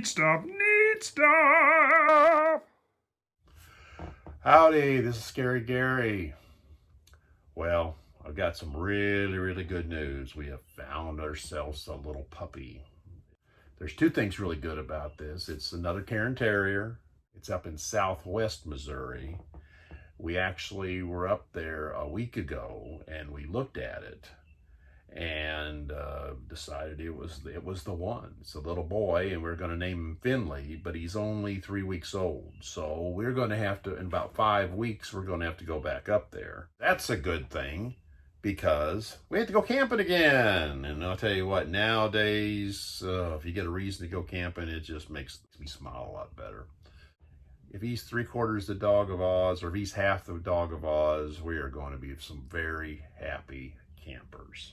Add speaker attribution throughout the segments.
Speaker 1: Neat stuff, neat stuff.
Speaker 2: Howdy, this is Scary Gary. Well, I've got some really good news. We have found ourselves a little puppy. There's two things really good about this. It's another Cairn Terrier. It's up in southwest Missouri. We actually were up there a week ago and we looked at it and decided it was the one. It's a little boy, and we're going to name him Finley, but he's only 3 weeks old. So we're going to have to, in about 5 weeks, we're going to have to go back up there. That's a good thing because we have to go camping again. And I'll tell you what, nowadays, if you get a reason to go camping, it just makes me smile a lot better. If he's 3/4 the dog of Oz, or if he's half the dog of Oz, we are going to be some very happy campers.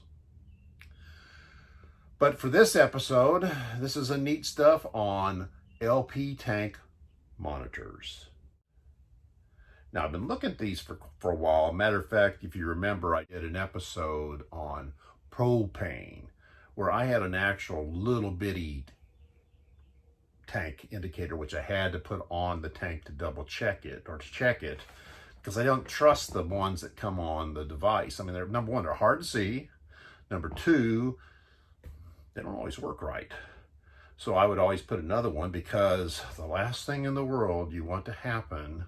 Speaker 2: But for this episode, this is a neat stuff on LP tank monitors. Now, I've been looking at these for a while. Matter of fact, if you remember, I did an episode on propane, where I had an actual little bitty tank indicator, which I had to put on the tank to double check it, or to check it, because I don't trust the ones that come on the device. I mean, number one, they're hard to see. Number two, they don't always work right. So I would always put another one, because the last thing in the world you want to happen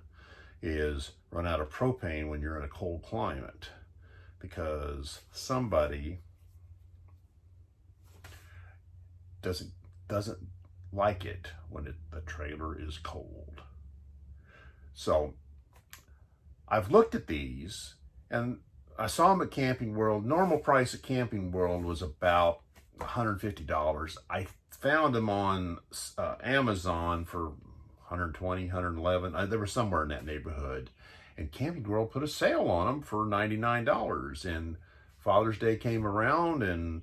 Speaker 2: is run out of propane when you're in a cold climate, because somebody doesn't like it when the trailer is cold. So I've looked at these, and I saw them at Camping World. Normal price at Camping World was about $150. I found them on Amazon for $120, $111. They were somewhere in that neighborhood. And Camping World put a sale on them for $99. And Father's Day came around, and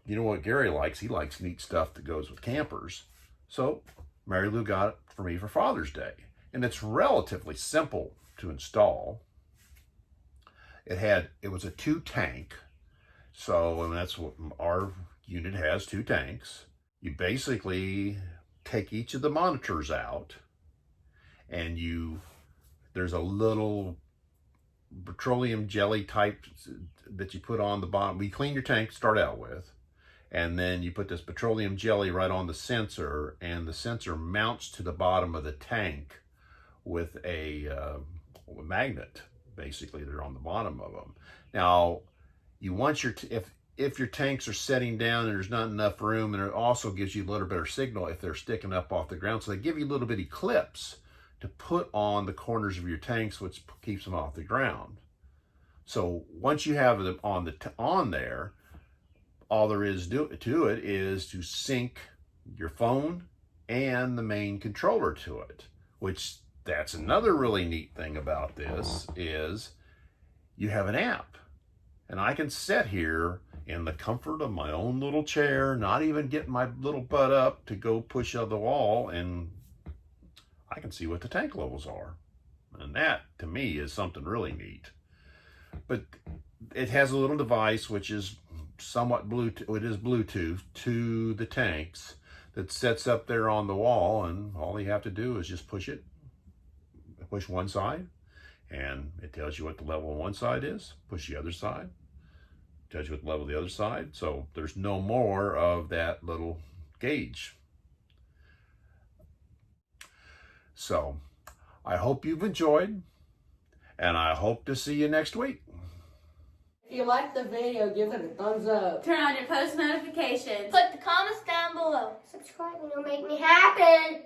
Speaker 2: you know what Gary likes? He likes neat stuff that goes with campers. So Mary Lou got it for me for Father's Day. And it's relatively simple to install. It was a 2-tank. So, and that's what our unit has, 2 tanks. You basically take each of the monitors out, and there's a little petroleum jelly type that you put on the bottom. We clean your tank to start out with, and then you put this petroleum jelly right on the sensor, and the sensor mounts to the bottom of the tank with a magnet, basically. They're on the bottom of them. Now, you want if your tanks are setting down and there's not enough room, and it also gives you a little better signal if they're sticking up off the ground. So they give you little bitty clips to put on the corners of your tanks, which keeps them off the ground. So once you have them on there, all there is to it is to sync your phone and the main controller to it, which that's another really neat thing about this is you have an app. And I can sit here in the comfort of my own little chair, not even getting my little butt up to go push on the wall, and I can see what the tank levels are. And that, to me, is something really neat. But it has a little device which is somewhat Bluetooth. It is Bluetooth to the tanks that sets up there on the wall, and all you have to do is just push one side, and it tells you what the level on one side is. Push the other side, tells you what the level of the other side. So there's no more of that little gauge. So I hope you've enjoyed, and I hope to see you next week.
Speaker 3: If you liked the video, give it a thumbs up.
Speaker 4: Turn on your post notifications.
Speaker 5: Put the comments down below. Subscribe and it'll make me happy.